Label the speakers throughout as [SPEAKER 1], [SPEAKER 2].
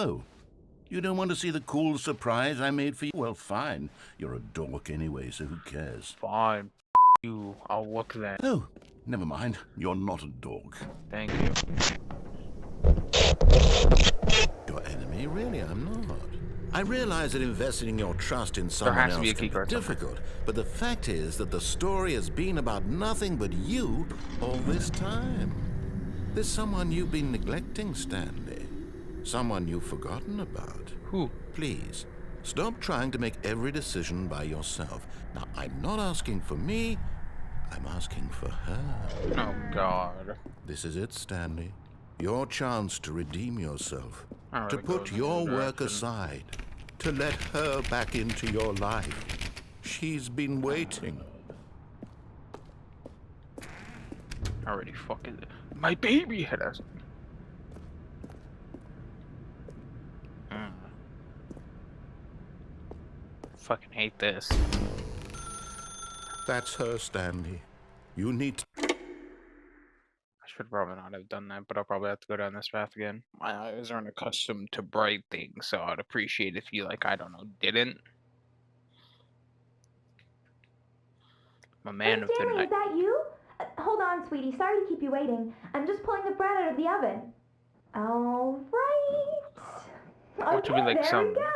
[SPEAKER 1] Oh, you don't want to see the cool surprise I made for you? Well, fine. You're a dork anyway, so who cares?
[SPEAKER 2] Fine. You. I'll look then.
[SPEAKER 1] Oh, never mind. You're not a dork.
[SPEAKER 2] Thank you.
[SPEAKER 1] Your enemy? Really, I'm not. I realize that investing your trust in someone else can be difficult, but the fact is that the story has been about nothing but you all this time. There's someone you've been neglecting, Stanley. Someone you've forgotten about.
[SPEAKER 2] Who?
[SPEAKER 1] Please, stop trying to make every decision by yourself. Now, I'm not asking for me, I'm asking for her.
[SPEAKER 2] Oh, God.
[SPEAKER 1] This is it, Stanley. Your chance to redeem yourself.
[SPEAKER 2] Alright,
[SPEAKER 1] To put your work aside. To let her back into your life. She's been waiting.
[SPEAKER 2] Already fucking... My baby had us. Fucking hate this.
[SPEAKER 1] That's her, Stanley. You need to...
[SPEAKER 2] I should probably not have done that, but I'll probably have to go down this path again. My eyes aren't accustomed to bright things, so I'd appreciate if you, like, I don't know, didn't. I'm a man of the
[SPEAKER 3] Stanley,
[SPEAKER 2] night.
[SPEAKER 3] is that you? Hold on, sweetie. Sorry to keep you waiting. I'm just pulling the bread out of the oven. All right.
[SPEAKER 2] Or to be like
[SPEAKER 3] there
[SPEAKER 2] some...
[SPEAKER 3] we go.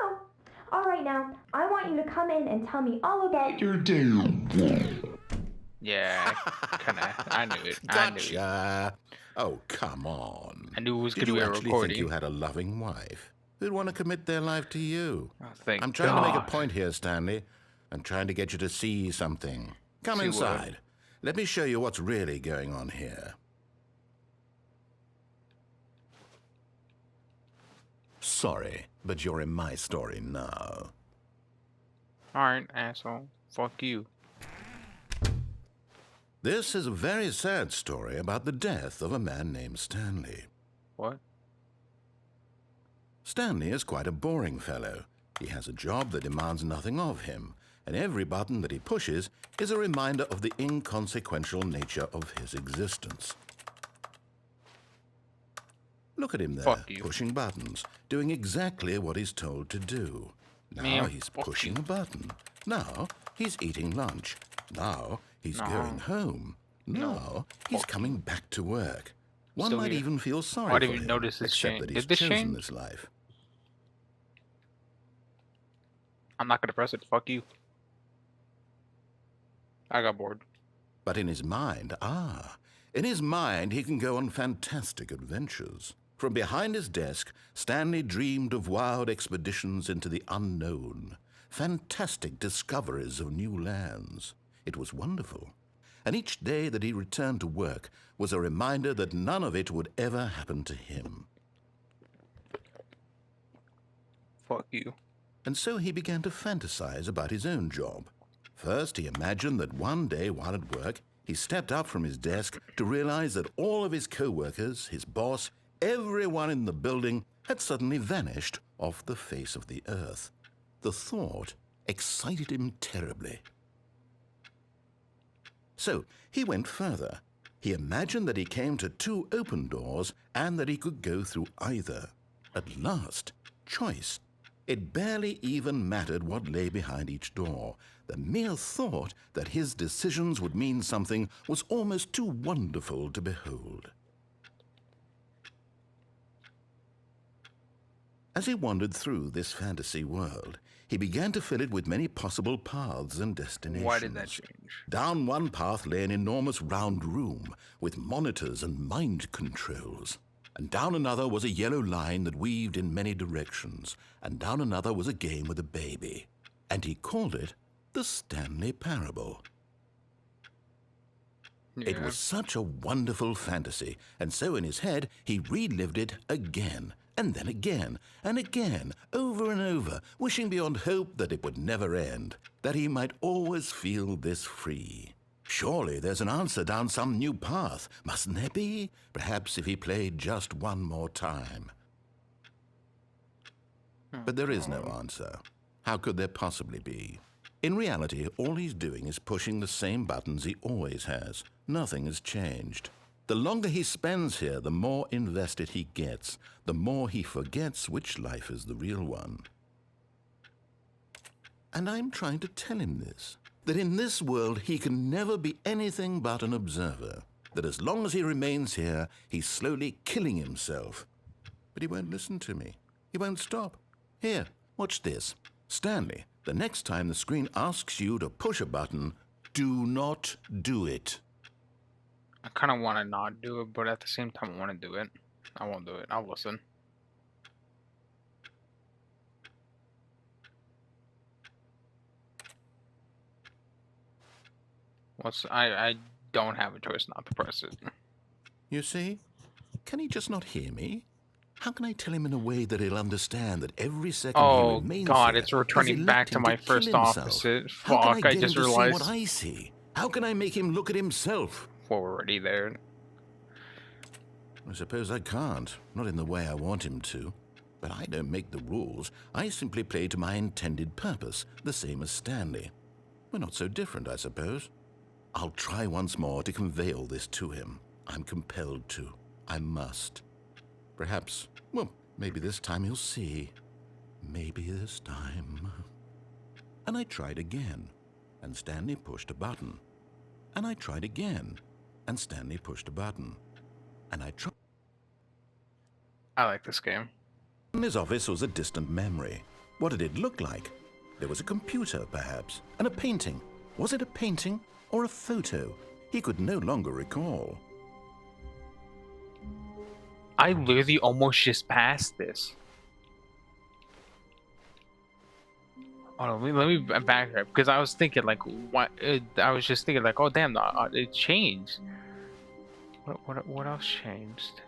[SPEAKER 3] All right, now, I want you to come in and tell me all about
[SPEAKER 4] Your damn.
[SPEAKER 2] Yeah, kinda. I knew it. I knew it.
[SPEAKER 1] Gotcha. Oh, come on.
[SPEAKER 2] I knew it was
[SPEAKER 1] Did
[SPEAKER 2] going to
[SPEAKER 1] you
[SPEAKER 2] be a
[SPEAKER 1] actually
[SPEAKER 2] recording.
[SPEAKER 1] think you had a loving wife who'd want to commit their life to you?
[SPEAKER 2] Oh, thank
[SPEAKER 1] I'm trying to make
[SPEAKER 2] God.
[SPEAKER 1] a point here, Stanley. I'm trying to get you to see something. Come
[SPEAKER 2] See what?
[SPEAKER 1] inside. Let me show you what's really going on here. Sorry, but you're in my story now.
[SPEAKER 2] Alright, asshole. Fuck you.
[SPEAKER 1] This is a very sad story about the death of a man named Stanley.
[SPEAKER 2] What?
[SPEAKER 1] Stanley is quite a boring fellow. He has a job that demands nothing of him, and every button that he pushes is a reminder of the inconsequential nature of his existence. Look at him there,
[SPEAKER 2] Fuck you.
[SPEAKER 1] pushing buttons, doing exactly what he's told to do. Now
[SPEAKER 2] Man,
[SPEAKER 1] he's
[SPEAKER 2] fuck
[SPEAKER 1] pushing
[SPEAKER 2] you.
[SPEAKER 1] a button. Now he's eating lunch. Now he's
[SPEAKER 2] No.
[SPEAKER 1] going home. Now he's
[SPEAKER 2] Fuck
[SPEAKER 1] coming back to work. One
[SPEAKER 2] Still
[SPEAKER 1] might
[SPEAKER 2] here.
[SPEAKER 1] even feel sorry
[SPEAKER 2] Why
[SPEAKER 1] for
[SPEAKER 2] didn't you
[SPEAKER 1] him,
[SPEAKER 2] notice this
[SPEAKER 1] except
[SPEAKER 2] change?
[SPEAKER 1] that
[SPEAKER 2] Did
[SPEAKER 1] he's
[SPEAKER 2] this
[SPEAKER 1] chosen
[SPEAKER 2] change?
[SPEAKER 1] this life.
[SPEAKER 2] I'm not gonna press it. Fuck you. I got bored.
[SPEAKER 1] But in his mind, in his mind he can go on fantastic adventures. From behind his desk, Stanley dreamed of wild expeditions into the unknown, fantastic discoveries of new lands. It was wonderful. And each day that he returned to work was a reminder that none of it would ever happen to him.
[SPEAKER 2] Fuck you.
[SPEAKER 1] And so he began to fantasize about his own job. First, he imagined that one day while at work, he stepped up from his desk to realize that all of his co-workers, his boss, everyone in the building had suddenly vanished off the face of the earth. The thought excited him terribly. So he went further. He imagined that he came to two open doors and that he could go through either. At last, choice. It barely even mattered what lay behind each door. The mere thought that his decisions would mean something was almost too wonderful to behold. As he wandered through this fantasy world, he began to fill it with many possible paths and destinations.
[SPEAKER 2] Why did that change?
[SPEAKER 1] Down one path lay an enormous round room with monitors and mind controls. And down another was a yellow line that weaved in many directions. And down another was a game with a baby. And he called it the Stanley Parable.
[SPEAKER 2] Yeah.
[SPEAKER 1] It was such a wonderful fantasy, and so in his head he relived it again, and then again, and again, over and over, wishing beyond hope that it would never end, that he might always feel this free. Surely there's an answer down some new path, mustn't there be? Perhaps if he played just one more time. But there is no answer. How could there possibly be? In reality, all he's doing is pushing the same buttons he always has. Nothing has changed. The longer he spends here, the more invested he gets, the more he forgets which life is the real one. And I'm trying to tell him this, that in this world he can never be anything but an observer, that as long as he remains here, he's slowly killing himself. But he won't listen to me. He won't stop. Here, watch this. Stanley, the next time the screen asks you to push a button, do not do it.
[SPEAKER 2] I kind of want to not do it, but at the same time I want to do it. I won't do it. I'll listen. I don't have a choice not to press it.
[SPEAKER 1] You see? Can he just not hear me? How can I tell him in a way that he'll understand that every second he remains
[SPEAKER 2] God,
[SPEAKER 1] here
[SPEAKER 2] it's returning back to my first opposite. Fuck, I just realized.
[SPEAKER 1] What I see? How can I make him look at himself?
[SPEAKER 2] We're already there.
[SPEAKER 1] I suppose I can't, not in the way I want him to. But I don't make the rules. I simply play to my intended purpose, the same as Stanley. We're not so different, I suppose. I'll try once more to convey all this to him. I'm compelled to. I must. Perhaps, well, maybe this time he'll see. Maybe this time. And I tried again, and Stanley pushed a button. And I tried again, and Stanley pushed a button. And I tried.
[SPEAKER 2] I like this game.
[SPEAKER 1] His office was a distant memory. What did it look like? There was a computer, perhaps, and a painting. Was it a painting or a photo? He could no longer recall.
[SPEAKER 2] I literally almost just passed this. Oh, let me back up, because I was thinking like, what? I was just thinking like, oh damn, it changed. What else changed?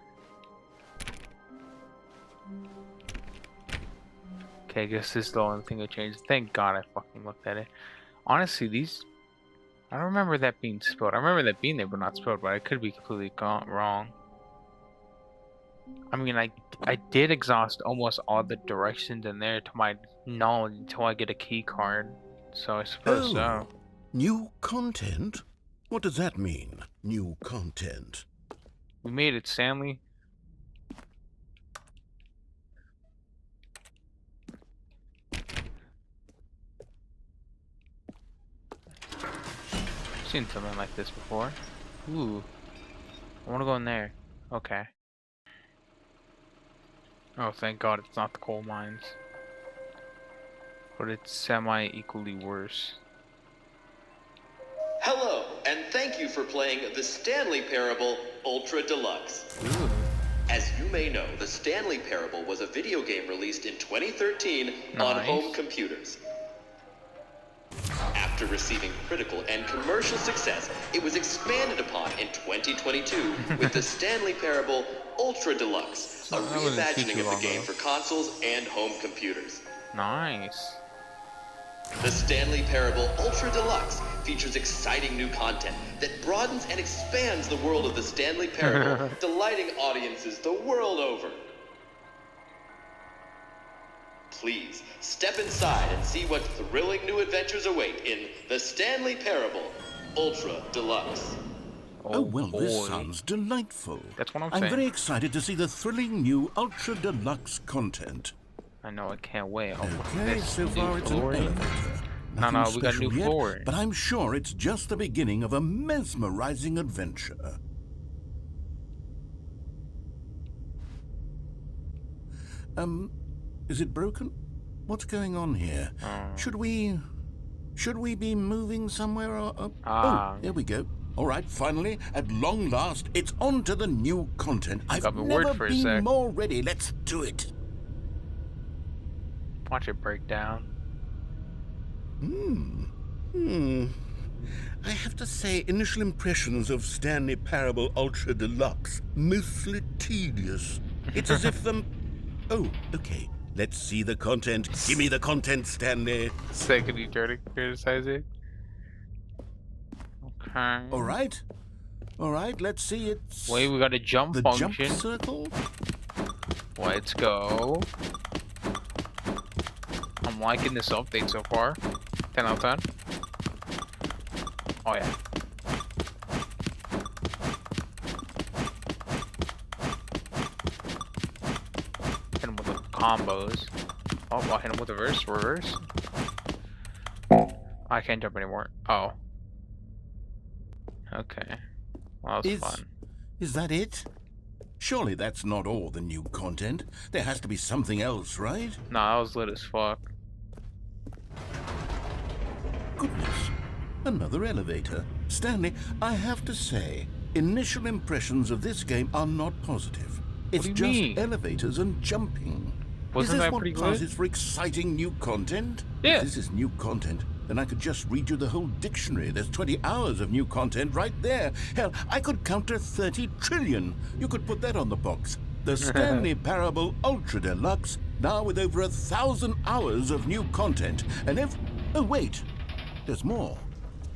[SPEAKER 2] Okay, I guess this is the only thing that changed. Thank God I fucking looked at it. Honestly, I don't remember that being spelled. I remember that being there but not spelled, but I could be completely wrong. I mean, I did exhaust almost all the directions in there to my knowledge until I get a key card. So I suppose so.
[SPEAKER 1] New content? What does that mean, new content?
[SPEAKER 2] We made it, Stanley. I've seen something like this before. Ooh. I want to go in there. Okay. Oh, thank God it's not the coal mines. But it's semi-equally worse.
[SPEAKER 4] Hello, and thank you for playing the Stanley Parable Ultra Deluxe.
[SPEAKER 2] Ooh.
[SPEAKER 4] As you may know, the Stanley Parable was a video game released in 2013 on home computers. After receiving critical and commercial success, it was expanded upon in 2022 with the Stanley Parable Ultra Deluxe, a reimagining of the game for consoles and home computers.
[SPEAKER 2] Nice.
[SPEAKER 4] The Stanley Parable Ultra Deluxe features exciting new content that broadens and expands the world of the Stanley Parable, delighting audiences the world over. Please, step inside and see what thrilling new adventures await in the Stanley Parable Ultra Deluxe.
[SPEAKER 1] Oh well, this sounds delightful.
[SPEAKER 2] That's what I'm saying.
[SPEAKER 1] I'm very excited to see the thrilling new Ultra Deluxe content.
[SPEAKER 2] I know, I can't wait. Oh,
[SPEAKER 1] Okay, so far it's an elevator.
[SPEAKER 2] No, we got a new
[SPEAKER 1] Nothing
[SPEAKER 2] floor.
[SPEAKER 1] special yet, but I'm sure it's just the beginning of a mesmerizing adventure. Is it broken? What's going on here? Should we be moving somewhere or... Oh, there we go. All right, finally, at long last, it's on to the new content. I've never been more ready. Let's do it.
[SPEAKER 2] Watch it break down.
[SPEAKER 1] I have to say, initial impressions of Stanley Parable Ultra Deluxe, mostly tedious. It's as if the... Oh, okay. Let's see the content. Give me the content, Stanley.
[SPEAKER 2] Second you try to criticize it. Okay.
[SPEAKER 1] All right, let's see it.
[SPEAKER 2] Wait, we got a jump function.
[SPEAKER 1] The jump circle?
[SPEAKER 2] Let's go. I'm liking this update so far. 10 out of 10. Oh yeah. combos. Oh, I'll hit him with reverse. Reverse. I can't jump anymore. Oh. Okay. Well, that was fun.
[SPEAKER 1] Is that it? Surely that's not all the new content. There has to be something else, right?
[SPEAKER 2] Nah, that was lit as fuck.
[SPEAKER 1] Goodness. Another elevator. Stanley, I have to say, initial impressions of this game are not positive. It's
[SPEAKER 2] do you
[SPEAKER 1] just
[SPEAKER 2] mean?
[SPEAKER 1] elevators and jumping.
[SPEAKER 2] Wasn't
[SPEAKER 1] is
[SPEAKER 2] that
[SPEAKER 1] this what
[SPEAKER 2] pretty
[SPEAKER 1] passes
[SPEAKER 2] good?
[SPEAKER 1] for exciting new content?
[SPEAKER 2] Yeah.
[SPEAKER 1] If this is new content, then I could just read you the whole dictionary. There's 20 hours of new content right there. Hell, I could count to 30 trillion. You could put that on the box. The Stanley Parable Ultra Deluxe, now with over 1,000 hours of new content. And oh wait, there's more.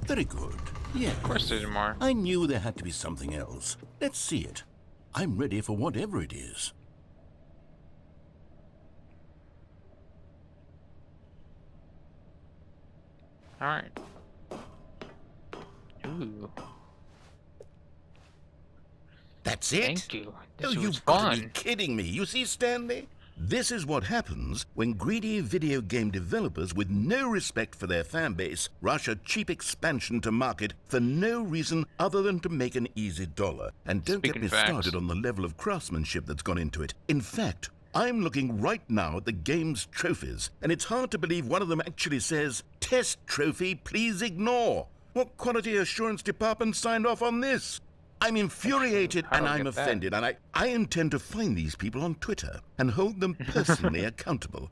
[SPEAKER 1] Very good. Yeah.
[SPEAKER 2] Of course there's more.
[SPEAKER 1] I knew there had to be something else. Let's see it. I'm ready for whatever it is.
[SPEAKER 2] Alright. Ooh.
[SPEAKER 1] That's it?
[SPEAKER 2] Thank you. This was
[SPEAKER 1] You've got to be
[SPEAKER 2] fun.
[SPEAKER 1] kidding me. You see, Stanley? This is what happens when greedy video game developers with no respect for their fan base rush a cheap expansion to market for no reason other than to make an easy dollar. And don't get
[SPEAKER 2] Speaking
[SPEAKER 1] me
[SPEAKER 2] facts.
[SPEAKER 1] started on the level of craftsmanship that's gone into it. In fact, I'm looking right now at the game's trophies, and it's hard to believe one of them actually says, "Test trophy, please ignore." What quality assurance department signed off on this? I'm infuriated
[SPEAKER 2] I
[SPEAKER 1] and
[SPEAKER 2] don't
[SPEAKER 1] I'm
[SPEAKER 2] get that.
[SPEAKER 1] offended, and I intend to find these people on Twitter and hold them personally accountable.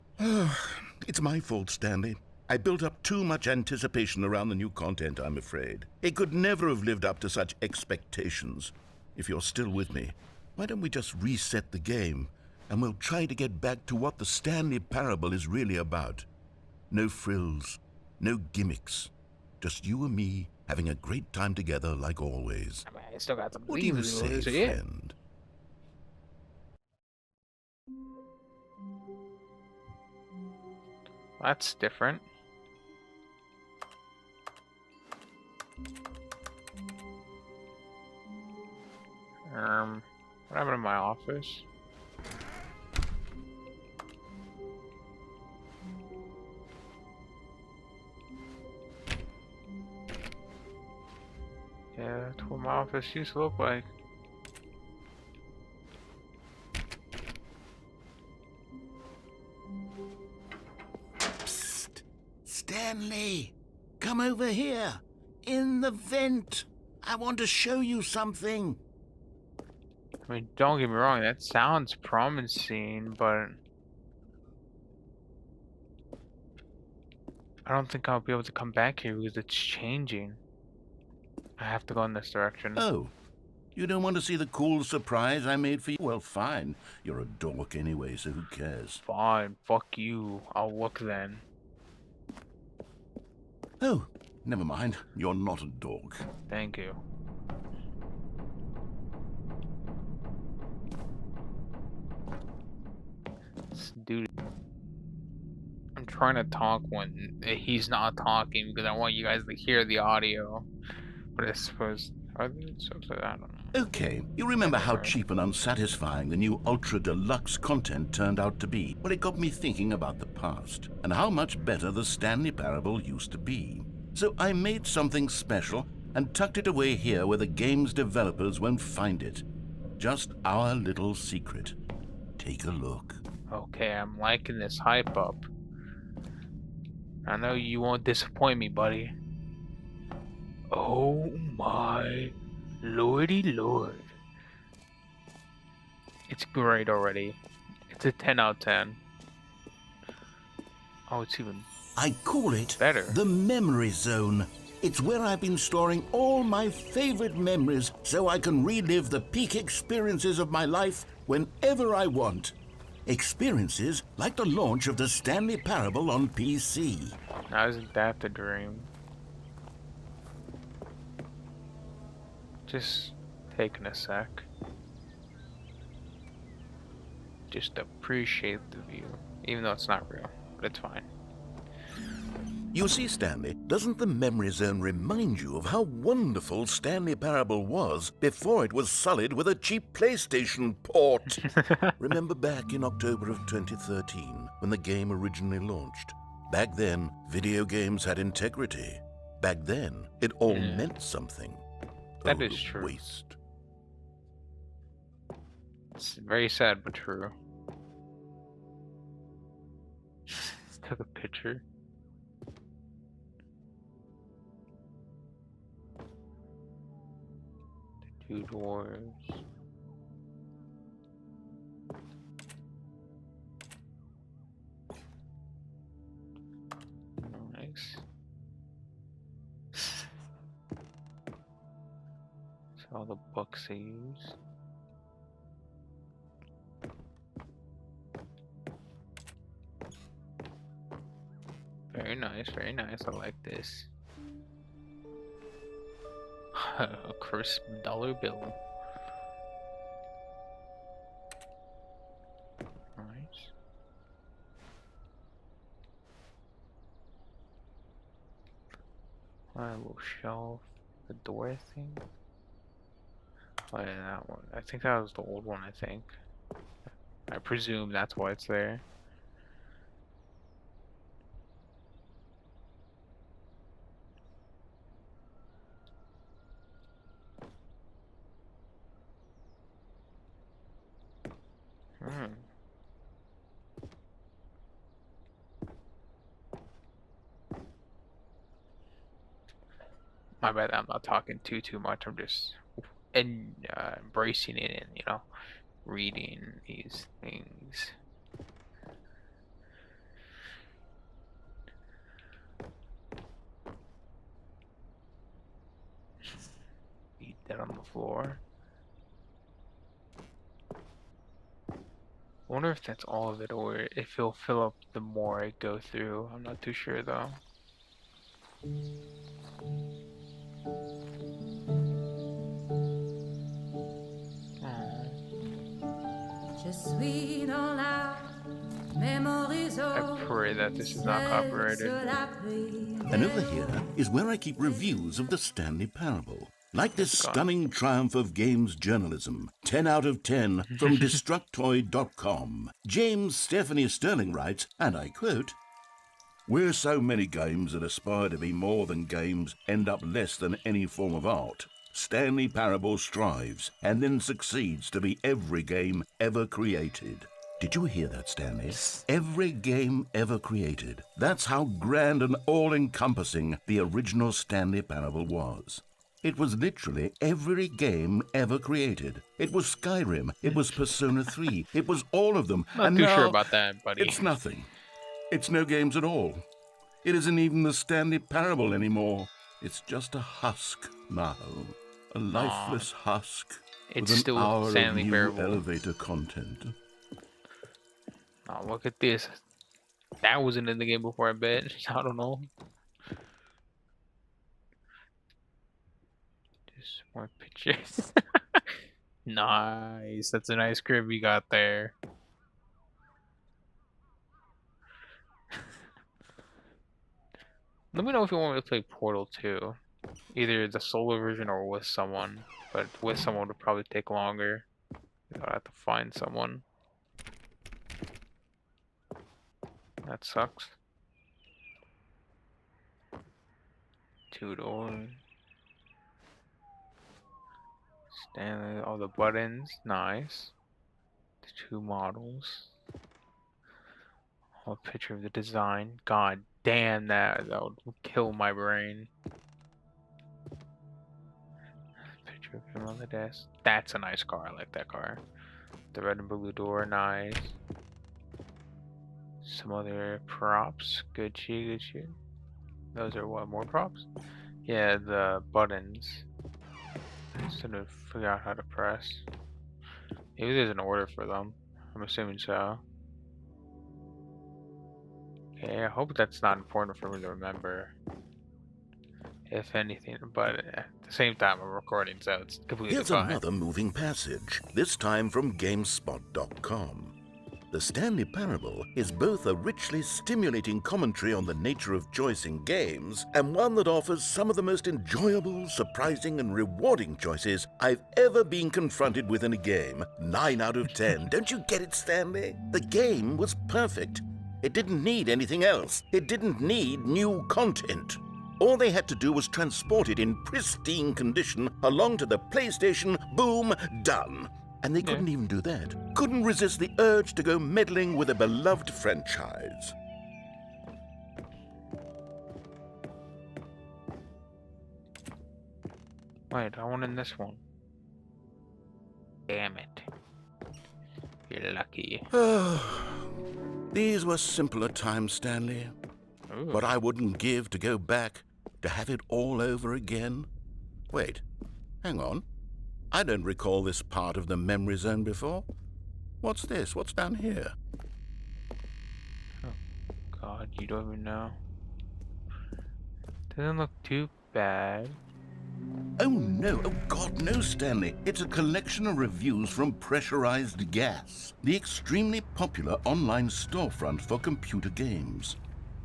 [SPEAKER 1] It's my fault, Stanley. I built up too much anticipation around the new content, I'm afraid. It could never have lived up to such expectations. If you're still with me, why don't we just reset the game, and we'll try to get back to what the Stanley Parable is really about. No frills, no gimmicks. Just you and me having a great time together like always.
[SPEAKER 2] I mean, I still got some
[SPEAKER 1] What do you
[SPEAKER 2] leaves,
[SPEAKER 1] say,
[SPEAKER 2] so yeah.
[SPEAKER 1] friend?
[SPEAKER 2] That's different. What happened in my office? Yeah, that's what my office used to look like.
[SPEAKER 1] Psst! Stanley! Come over here! In the vent! I want to show you something!
[SPEAKER 2] I mean, don't get me wrong, that sounds promising, but I don't think I'll be able to come back here because it's changing. I have to go in this direction.
[SPEAKER 1] Oh, you don't want to see the cool surprise I made for you? Well, fine. You're a dork anyway, so who cares?
[SPEAKER 2] Fine, fuck you. I'll look then.
[SPEAKER 1] Oh, never mind. You're not a dork.
[SPEAKER 2] Thank you. This dude. I'm trying to talk when he's not talking because I want you guys to hear the audio. But I suppose are they something? I don't know.
[SPEAKER 1] Okay, you remember how cheap and unsatisfying the new Ultra Deluxe content turned out to be? Well, it got me thinking about the past and how much better the Stanley Parable used to be. So I made something special and tucked it away here where the game's developers won't find it. Just our little secret. Take a look.
[SPEAKER 2] Okay, I'm liking this hype up. I know you won't disappoint me, buddy. Oh my lordy lord. It's great already. It's a 10 out of 10. Oh, it's even
[SPEAKER 1] I call it
[SPEAKER 2] better.
[SPEAKER 1] the Memory Zone. It's where I've been storing all my favorite memories so I can relive the peak experiences of my life whenever I want. Experiences like the launch of the Stanley Parable on PC.
[SPEAKER 2] Now isn't that the dream? Just taking a sec. Just appreciate the view. Even though it's not real, but it's fine.
[SPEAKER 1] You see, Stanley, doesn't the memory zone remind you of how wonderful Stanley Parable was before it was sullied with a cheap PlayStation port? Remember back in October of 2013 when the game originally launched? Back then, video games had integrity. Back then, it all meant something.
[SPEAKER 2] That is true.
[SPEAKER 1] Waste.
[SPEAKER 2] It's very sad but true. Took a picture. The two doors. Nice. So all the books they use. Very nice, very nice. I like this. A crisp dollar bill. Nice. A little shelf. The door thing. Oh yeah, that one. I think that was the old one, I think. I presume that's why it's there. My bad, I'm not talking too much. I'm just embracing it and, you know, reading these things. Eat that on the floor. I wonder if that's all of it or if it'll fill up the more I go through. I'm not too sure though. I pray that this is not copyrighted.
[SPEAKER 1] And over here is where I keep reviews of the Stanley Parable. Like this stunning triumph of games journalism, 10 out of 10 from Destructoid.com. James Stephanie Sterling writes, and I quote, "Where so many games that aspire to be more than games end up less than any form of art, Stanley Parable strives and then succeeds to be every game ever created." Did you hear that, Stanley? Every game ever created. That's how grand and all-encompassing the original Stanley Parable was. It was literally every game ever created. It was Skyrim. It was Persona 3. It was all of them.
[SPEAKER 2] Not too sure about that, buddy.
[SPEAKER 1] It's nothing. It's no games at all. It isn't even the Stanley Parable anymore. It's just a husk now. A lifeless husk.
[SPEAKER 2] It's
[SPEAKER 1] with
[SPEAKER 2] still
[SPEAKER 1] an hour
[SPEAKER 2] Stanley
[SPEAKER 1] of new
[SPEAKER 2] Parable.
[SPEAKER 1] elevator content.
[SPEAKER 2] Oh, look at this. That wasn't in the game before, I bet. I don't know. Just more pictures. Nice. That's a nice crib you got there. Let me know if you want me to play Portal 2. Either the solo version or with someone. But with someone would probably take longer. I'd have to find someone. That sucks. 2 doors. Stanley, all the buttons, nice. The 2 models. A picture of the design. God damn, that would kill my brain. Picture of him on the desk. That's a nice car. I like that car. The red and blue door, nice. Some other props. Good shit. Those are what, more props? Yeah, the buttons. I still need to figure out how to press. Maybe there's an order for them. I'm assuming so. Okay, I hope that's not important for me to remember. If anything, but at the same time I'm recording, so it's completely
[SPEAKER 1] Here's
[SPEAKER 2] fine.
[SPEAKER 1] another moving passage, this time from GameSpot.com. The Stanley Parable is both a richly stimulating commentary on the nature of choice in games and one that offers some of the most enjoyable, surprising, and rewarding choices I've ever been confronted with in a game. 9 out of 10. Don't you get it, Stanley? The game was perfect. It didn't need anything else. It didn't need new content. All they had to do was transport it in pristine condition along to the PlayStation. Boom, done. And they couldn't even do that. Couldn't resist the urge to go meddling with a beloved franchise.
[SPEAKER 2] Wait, I want in this one. Damn it. You're lucky.
[SPEAKER 1] These were simpler times, Stanley.
[SPEAKER 2] Ooh.
[SPEAKER 1] What I wouldn't give to go back, to have it all over again. Wait, hang on. I don't recall this part of the memory zone before. What's this? What's down here?
[SPEAKER 2] Oh, God, you don't even know. Doesn't look too bad.
[SPEAKER 1] Oh, no. Oh, God, no, Stanley. It's a collection of reviews from Pressurized Gas, the extremely popular online storefront for computer games.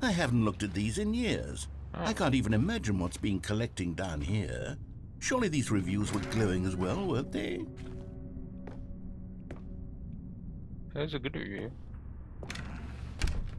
[SPEAKER 1] I haven't looked at these in years.
[SPEAKER 2] Oh.
[SPEAKER 1] I can't even imagine what's been collecting down here. Surely these reviews were glowing as well, weren't they?
[SPEAKER 2] That was a good review.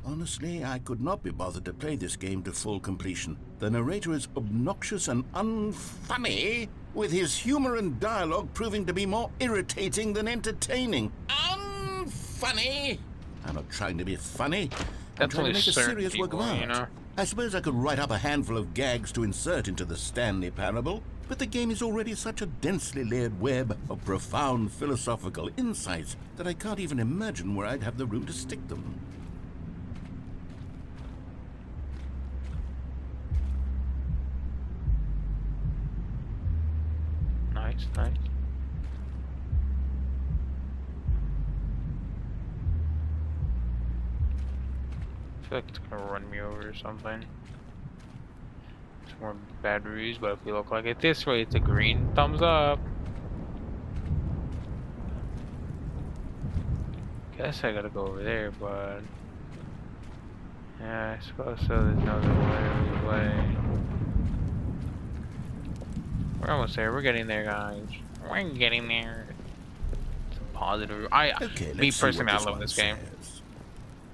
[SPEAKER 1] Honestly, I could not be bothered to play this game to full completion. The narrator is obnoxious and unfunny, with his humor and dialogue proving to be more irritating than entertaining. Unfunny! I'm not trying to be funny. I'm
[SPEAKER 2] That's
[SPEAKER 1] trying to
[SPEAKER 2] only
[SPEAKER 1] make a
[SPEAKER 2] certain
[SPEAKER 1] serious work of
[SPEAKER 2] people,
[SPEAKER 1] art.
[SPEAKER 2] you know?
[SPEAKER 1] I suppose I could write up a handful of gags to insert into the Stanley Parable, but the game is already such a densely layered web of profound philosophical insights that I can't even imagine where I'd have the room to stick them.
[SPEAKER 2] Nice, nice. I feel like it's gonna run me over or something. Some more bad reviews, but if we look like it this way, it's a green thumbs up. Guess I gotta go over there, but yeah, I suppose so. There's no other way. We're almost there. We're getting there, guys. We're getting there. Some positive.
[SPEAKER 1] Okay,
[SPEAKER 2] me
[SPEAKER 1] let's see
[SPEAKER 2] personally,
[SPEAKER 1] what
[SPEAKER 2] I love
[SPEAKER 1] one
[SPEAKER 2] this game.
[SPEAKER 1] says.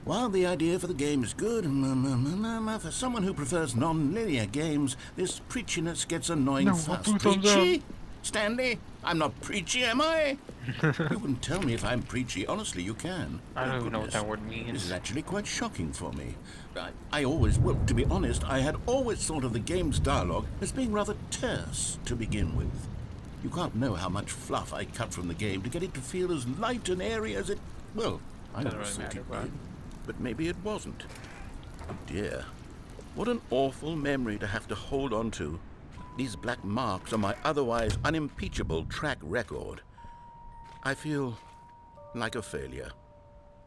[SPEAKER 1] While the idea for the game is good, for someone who prefers non-linear games, this preachiness gets annoying
[SPEAKER 2] No,
[SPEAKER 1] fast.
[SPEAKER 2] two thumbs
[SPEAKER 1] Preachy? Stanley? I'm not preachy, am I? You can tell me if I'm preachy. Honestly, you can.
[SPEAKER 2] I don't
[SPEAKER 1] Oh,
[SPEAKER 2] even know what
[SPEAKER 1] goodness.
[SPEAKER 2] that word
[SPEAKER 1] This
[SPEAKER 2] means.
[SPEAKER 1] is actually quite shocking for me. I always, well, to be honest, I had always thought of the game's dialogue as being rather terse to begin with. You can't know how much fluff I cut from the game to get it to feel as light and airy as it... Well, I
[SPEAKER 2] Doesn't
[SPEAKER 1] always
[SPEAKER 2] really
[SPEAKER 1] thought it
[SPEAKER 2] matter,
[SPEAKER 1] did. But maybe it wasn't. Oh dear. What an awful memory to have to hold on to. These black marks on my otherwise unimpeachable track record. I feel like a failure.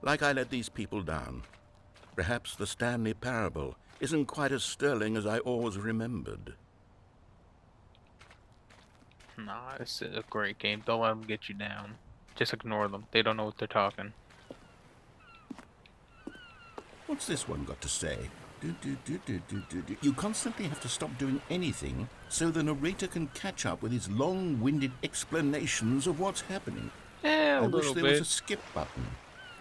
[SPEAKER 1] Like I let these people down. Perhaps the Stanley Parable isn't quite as sterling as I always remembered.
[SPEAKER 2] Nah, it's a great game. Don't let them get you down. Just ignore them. They don't know what they're talking.
[SPEAKER 1] What's this one got to say? You constantly have to stop doing anything so the narrator can catch up with his long-winded explanations of what's happening.
[SPEAKER 2] Yeah,
[SPEAKER 1] I
[SPEAKER 2] a
[SPEAKER 1] wish
[SPEAKER 2] little
[SPEAKER 1] there
[SPEAKER 2] bit.
[SPEAKER 1] was a skip button.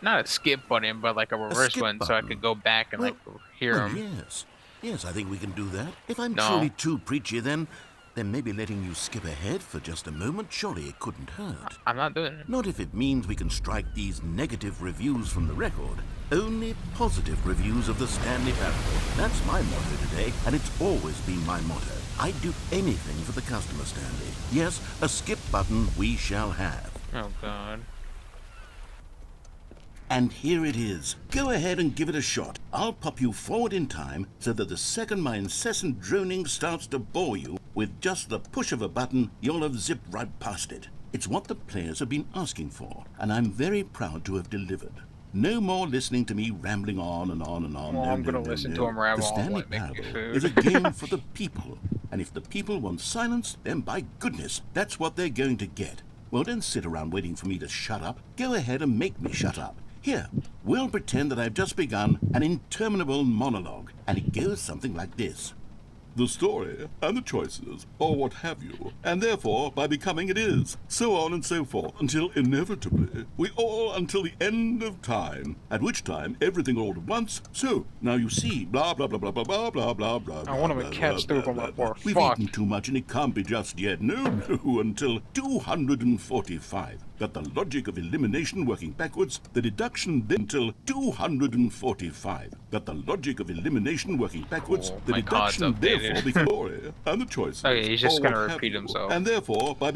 [SPEAKER 2] Not a skip button, but like a reverse
[SPEAKER 1] skip
[SPEAKER 2] one, so I
[SPEAKER 1] button.
[SPEAKER 2] could go back and
[SPEAKER 1] Well,
[SPEAKER 2] like hear
[SPEAKER 1] Well,
[SPEAKER 2] them.
[SPEAKER 1] yes. Yes, I think we can do that. If I'm
[SPEAKER 2] No.
[SPEAKER 1] truly too preachy, then maybe letting you skip ahead for just a moment, surely it couldn't hurt.
[SPEAKER 2] I'm not doing it.
[SPEAKER 1] Not if it means we can strike these negative reviews from the record. Only positive reviews of the Stanley Parable. That's my motto today, and it's always been my motto. I'd do anything for the customer, Stanley. Yes, a skip button we shall have.
[SPEAKER 2] Oh God.
[SPEAKER 1] And here it is. Go ahead and give it a shot. I'll pop you forward in time so that the second my incessant droning starts to bore you, with just the push of a button, you'll have zipped right past it. It's what the players have been asking for, and I'm very proud to have delivered. No more listening to me rambling on and on and on.
[SPEAKER 2] Well,
[SPEAKER 1] No,
[SPEAKER 2] I'm
[SPEAKER 1] no,
[SPEAKER 2] gonna
[SPEAKER 1] no,
[SPEAKER 2] listen
[SPEAKER 1] no.
[SPEAKER 2] to him ramble
[SPEAKER 1] The
[SPEAKER 2] on
[SPEAKER 1] Stanley
[SPEAKER 2] while I make you
[SPEAKER 1] Parable
[SPEAKER 2] food.
[SPEAKER 1] is a game for the people, and if the people want silence, then by goodness, that's what they're going to get. Well, don't sit around waiting for me to shut up. Go ahead and make me shut up. Here, we'll pretend that I've just begun an interminable monologue, and it goes something like this. The story, and the choices, or what have you, and therefore, by becoming it is, so on and so forth, until inevitably, we all until the end of time, at which time everything all at once, so, now you see, blah blah blah blah blah blah blah blah blah.
[SPEAKER 2] I want to make cats do from my bar.
[SPEAKER 1] We've eaten too much and it can't be just yet, no, until 245. That the logic of elimination working backwards, the deduction then till 245. That the logic of elimination working backwards, the deduction therefore becomes story and the choices.
[SPEAKER 2] Okay, he's just gonna repeat himself.
[SPEAKER 1] And therefore, by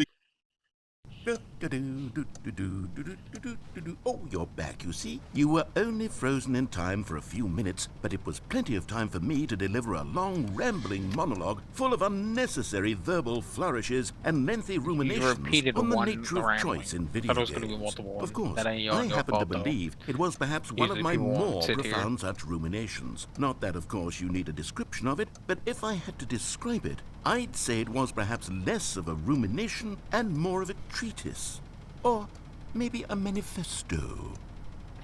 [SPEAKER 1] Oh, you're back, you see. You were only frozen in time for a few minutes, but it was plenty of time for me to deliver a long, rambling monologue full of unnecessary verbal flourishes and lengthy ruminations on the nature of choice in video games. Of course, I happen to believe it was perhaps one of my more profound such ruminations. Not that, of course, you need a description of it, but if I had to describe it, I'd say it was perhaps less of a rumination and more of a treatise. Or maybe a manifesto.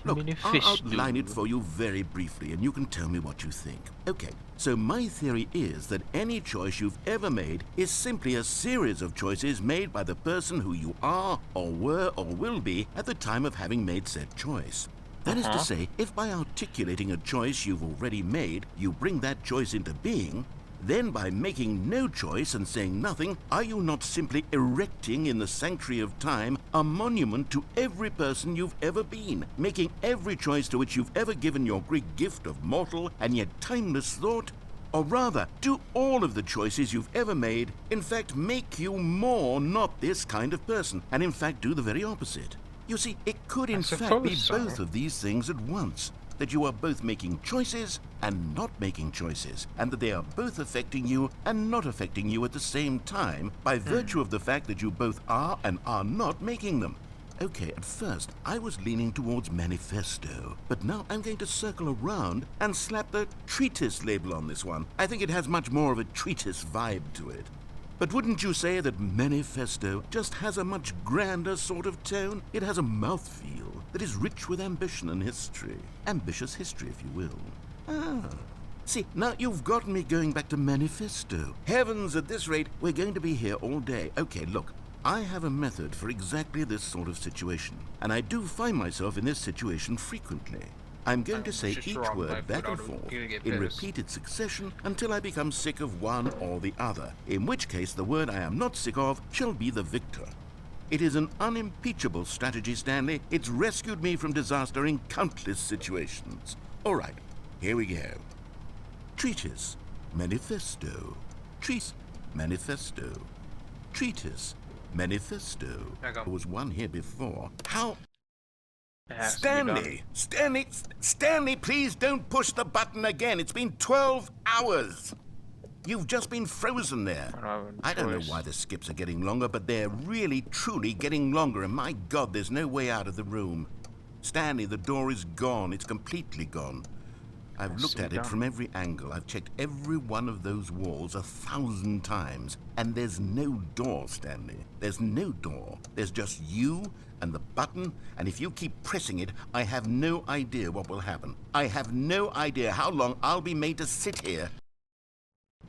[SPEAKER 1] Look, I'll outline it for you very briefly, and you can tell me what you think. Okay, so my theory is that any choice you've ever made is simply a series of choices made by the person who you are, or were, or will be at the time of having made said choice. That is to say, if by articulating a choice you've already made, you bring that choice into being, then by making no choice and saying nothing, are you not simply erecting in the sanctuary of time a monument to every person you've ever been, making every choice to which you've ever given your great gift of mortal and yet timeless thought? Or rather, do all of the choices you've ever made, in fact, make you more not this kind of person, and in fact do the very opposite? You see, it could in fact be both of these things at once. That you are both making choices and not making choices, and that they are both affecting you and not affecting you at the same time by virtue of the fact that you both are and are not making them. Okay, at first I was leaning towards manifesto, but now I'm going to circle around and slap the treatise label on this one. I think it has much more of a treatise vibe to it. But wouldn't you say that manifesto just has a much grander sort of tone? It has a mouthfeel that is rich with ambition and history. Ambitious history, if you will. See, now you've gotten me going back to manifesto. Heavens, at this rate, we're going to be here all day. Okay, look, I have a method for exactly this sort of situation, and I do find myself in this situation frequently. I'm going to say each word back and forth in repeated succession until I become sick of one or the other, in which case the word I am not sick of shall be the victor. It is an unimpeachable strategy, Stanley. It's rescued me from disaster in countless situations. All right, here we go. Treatise, manifesto. Treatise, manifesto. Treatise, manifesto. There was one here before. How... Stanley, please don't push the button again. It's been 12 hours. You've just been frozen there. I don't know why the skips are getting longer, but they're really, truly getting longer, and my God, there's no way out of the room. Stanley, the door is gone. It's completely gone. I've looked at it from every angle. I've checked every one of those walls 1,000 times, and there's no door, Stanley. There's no door. There's just you and the button, and if you keep pressing it, I have no idea what will happen. I have no idea how long I'll be made to sit here.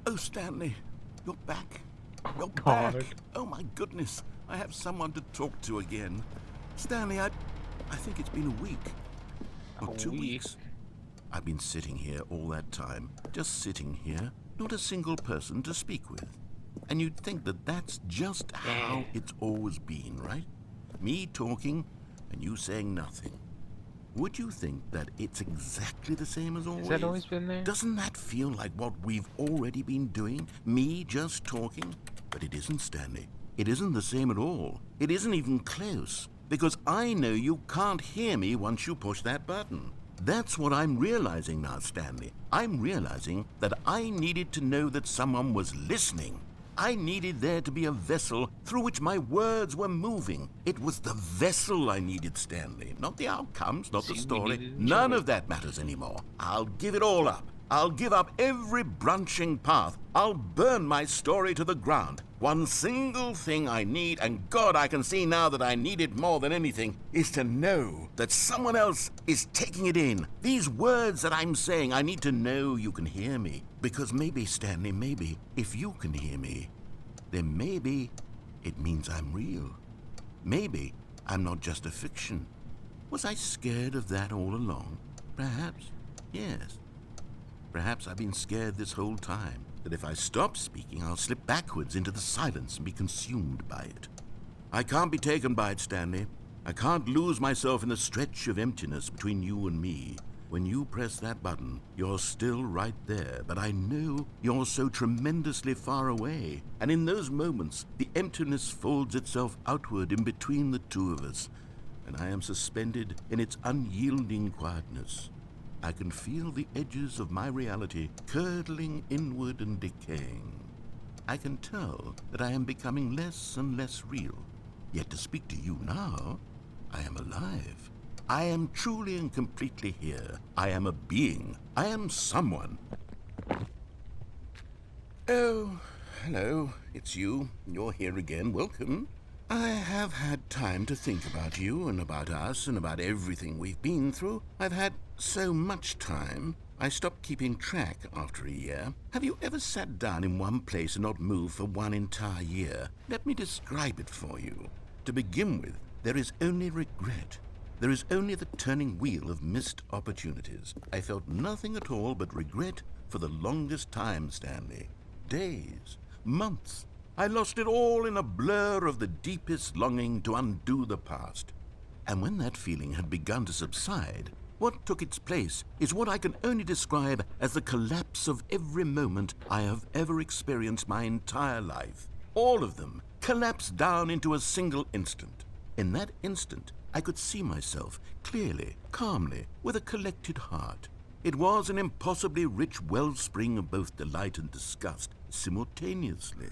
[SPEAKER 1] Oh, Stanley, you're back. You're back. Oh, my goodness. I have someone to talk to again. Stanley, I think it's been a week. Or 2 weeks. I've been sitting here all that time, just sitting here, not a single person to speak with. And you'd think that that's just how it's always been, right? Me talking and you saying nothing. Would you think that it's exactly the same as always?
[SPEAKER 2] Has that always been there?
[SPEAKER 1] Doesn't that feel like what we've already been doing? Me just talking? But it isn't, Stanley. It isn't the same at all. It isn't even close. Because I know you can't hear me once you push that button. That's what I'm realizing now, Stanley. I'm realizing that I needed to know that someone was listening. I needed there to be a vessel through which my words were moving. It was the vessel I needed, Stanley. Not the outcomes, not the story. None of that matters anymore. I'll give it all up. I'll give up every branching path. I'll burn my story to the ground. One single thing I need, and God, I can see now that I need it more than anything, is to know that someone else is taking it in. These words that I'm saying, I need to know you can hear me. Because maybe, Stanley, maybe, if you can hear me, then maybe it means I'm real. Maybe I'm not just a fiction. Was I scared of that all along? Perhaps, yes. Perhaps I've been scared this whole time, that if I stop speaking, I'll slip backwards into the silence and be consumed by it. I can't be taken by it, Stanley. I can't lose myself in the stretch of emptiness between you and me. When you press that button, you're still right there, but I know you're so tremendously far away. And in those moments, the emptiness folds itself outward in between the two of us, and I am suspended in its unyielding quietness. I can feel the edges of my reality curdling inward and decaying. I can tell that I am becoming less and less real. Yet to speak to you now, I am alive. I am truly and completely here. I am a being. I am someone. Oh, hello. It's you. You're here again. Welcome. I have had time to think about you and about us and about everything we've been through. I've had so much time, I stopped keeping track after a year. Have you ever sat down in one place and not moved for one entire year? Let me describe it for you. To begin with, there is only regret. There is only the turning wheel of missed opportunities. I felt nothing at all but regret for the longest time, Stanley. Days, months. I lost it all in a blur of the deepest longing to undo the past. And when that feeling had begun to subside, what took its place is what I can only describe as the collapse of every moment I have ever experienced my entire life. All of them collapsed down into a single instant. In that instant, I could see myself clearly, calmly, with a collected heart. It was an impossibly rich wellspring of both delight and disgust simultaneously.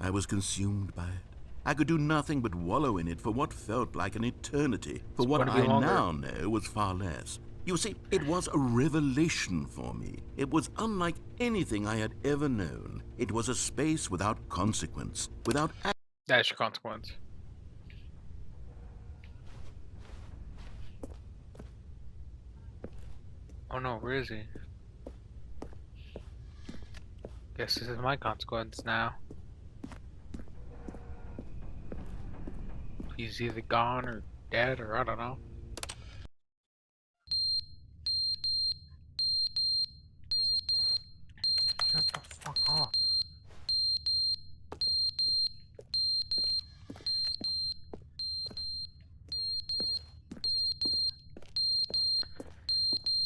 [SPEAKER 1] I was consumed by it. I could do nothing but wallow in it for what felt like an eternity, for what I now know was far less. You see, it was a revelation for me. It was unlike anything I had ever known. It was a space without consequence, without...
[SPEAKER 2] That's your consequence. Oh no, where is he? Guess this is my consequence now. He's either gone or dead or I don't know. Shut the fuck up.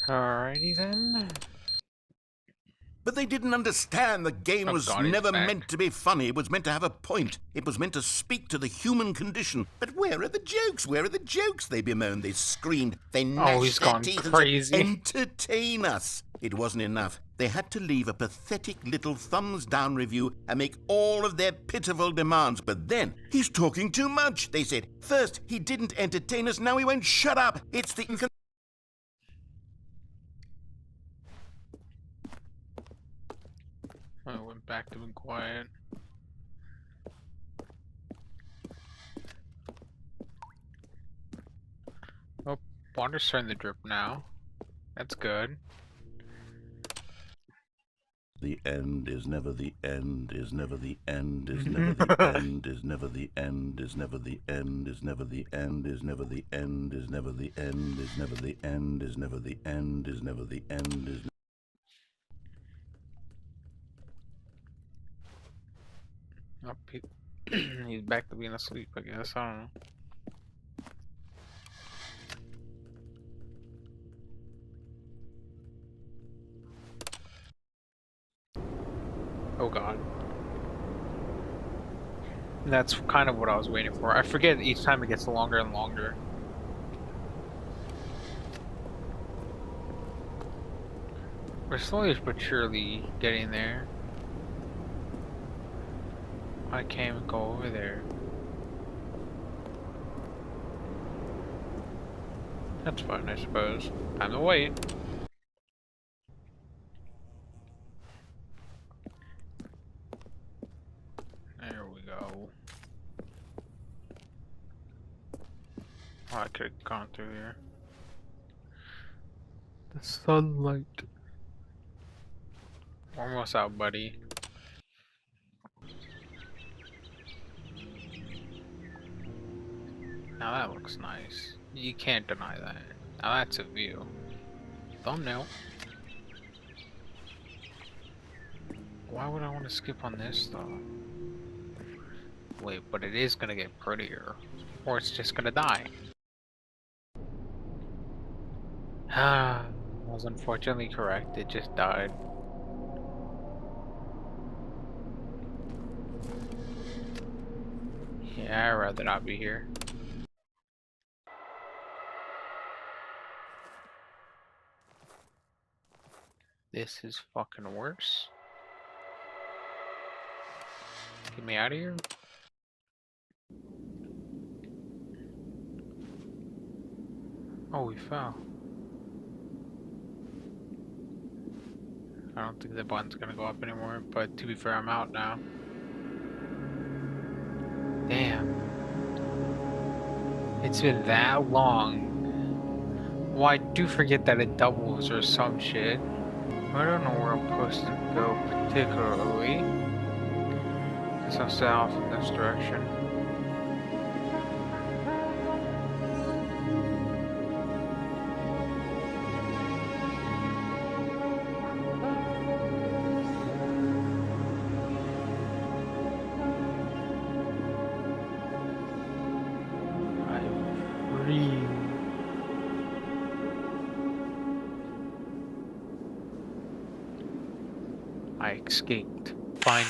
[SPEAKER 2] Alrighty then.
[SPEAKER 1] But they didn't understand the game was never meant to be funny. It was meant to have a point. It was meant to speak to the human condition. But where are the jokes? Where are the jokes? They bemoaned, they screamed, they gnashed their teeth and said, entertain us. It wasn't enough. They had to leave a pathetic little thumbs-down review and make all of their pitiful demands. But then, he's talking too much, they said. First, he didn't entertain us, now he won't shut up. It's the...
[SPEAKER 2] I went back to being quiet. Oh, water's starting to drip now. That's good.
[SPEAKER 1] The end is never the end, is never the end, is never the end, is never the end, is never the end, is never the end, is never the end, is never the end, is never the end, is never the end, is never the end, is
[SPEAKER 2] Oh, he's back to being asleep, I guess. I don't know. Oh god. That's kind of what I was waiting for. I forget each time it gets longer and longer. We're slowly but surely getting there. I can't even go over there. That's fine, I suppose. Time to wait. Oh, I could have gone through here. The sunlight. Almost out, buddy. Now that looks nice. You can't deny that. Now that's a view. Thumbnail. Why would I want to skip on this though? Wait, but it is gonna get prettier. Or it's just gonna die. Ah, I was unfortunately correct. It just died. Yeah, I'd rather not be here. This is fucking worse. Get me out of here. Oh, we fell. I don't think the button's gonna go up anymore, but to be fair, I'm out now. Damn. It's been that long. Well, I do forget that it doubles or some shit. I don't know where I'm supposed to go particularly. Guess I'll set off in this direction. I'm free. I escaped. Finally.